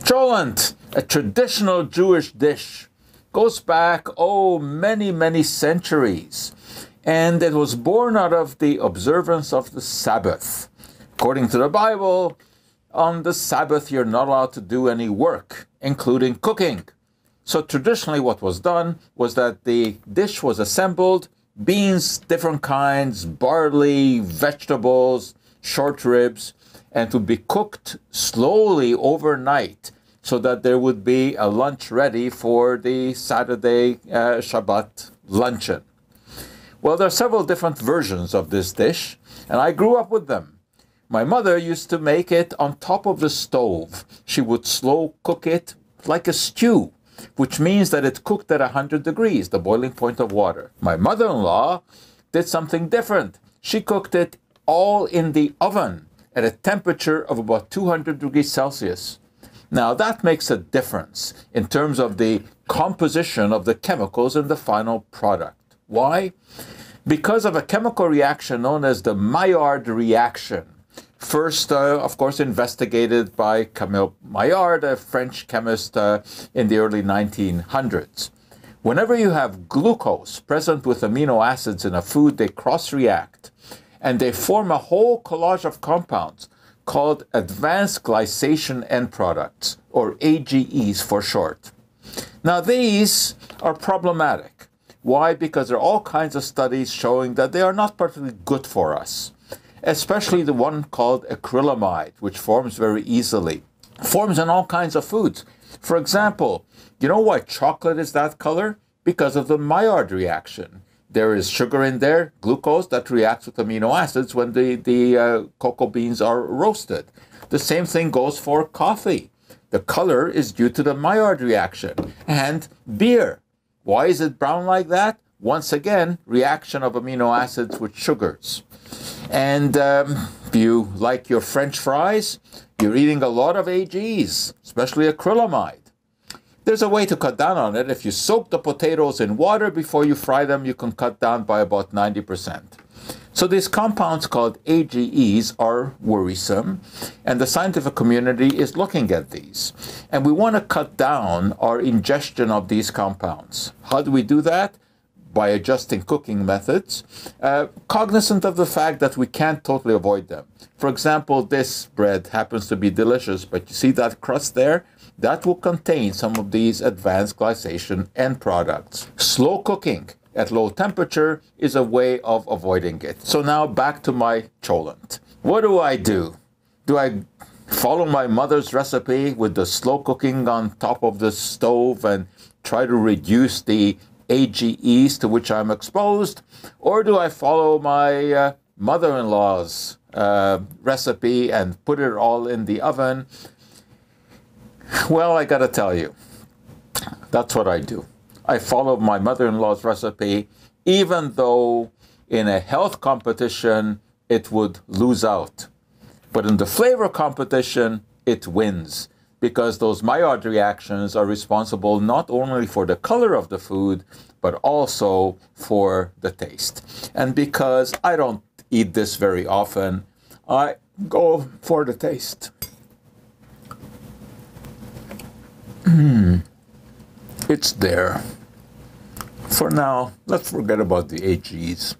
Cholent, a traditional Jewish dish, goes back, many, many centuries. And it was born out of the observance of the Sabbath. According to the Bible, on the Sabbath you're not allowed to do any work, including cooking. So traditionally what was done was that the dish was assembled, beans, different kinds, barley, vegetables, short ribs, and to be cooked slowly overnight so that there would be a lunch ready for the Saturday Shabbat luncheon. Well, there are several different versions of this dish, and I grew up with them. My mother used to make it on top of the stove. She would slow cook it like a stew, which means that it cooked at 100 degrees, the boiling point of water. My mother-in-law did something different. She cooked it all in the oven at a temperature of about 200 degrees Celsius. Now that makes a difference in terms of the composition of the chemicals in the final product. Why? Because of a chemical reaction known as the Maillard reaction. First, of course, investigated by Camille Maillard, a French chemist in the early 1900s. Whenever you have glucose present with amino acids in a food, they cross-react, and they form a whole collage of compounds called advanced glycation end products, or AGEs for short. Now these are problematic. Why? Because there are all kinds of studies showing that they are not particularly good for us, especially the one called acrylamide, which forms very easily. Forms in all kinds of foods. For example, you know why chocolate is that color? Because of the Maillard reaction. There is sugar in there, glucose, that reacts with amino acids when the cocoa beans are roasted. The same thing goes for coffee. The color is due to the Maillard reaction. And beer. Why is it brown like that? Once again, reaction of amino acids with sugars. And if you like your French fries, you're eating a lot of AGs, especially acrylamide. There's a way to cut down on it. If you soak the potatoes in water before you fry them, you can cut down by about 90%. So these compounds called AGEs are worrisome, and the scientific community is looking at these. And we want to cut down our ingestion of these compounds. How do we do that? By adjusting cooking methods, cognizant of the fact that we can't totally avoid them. For example, this bread happens to be delicious, but you see that crust there? That will contain some of these advanced glycation end products. Slow cooking at low temperature is a way of avoiding it. So now back to my cholent. What do? Do I follow my mother's recipe with the slow cooking on top of the stove and try to reduce the AGEs to which I'm exposed? Or do I follow my mother-in-law's recipe and put it all in the oven? Well, I gotta tell you, that's what I do. I follow my mother-in-law's recipe, even though in a health competition, it would lose out. But in the flavor competition, it wins, because those Maillard reactions are responsible not only for the color of the food, but also for the taste. And because I don't eat this very often, I go for the taste. It's there. For now, let's forget about the AGs.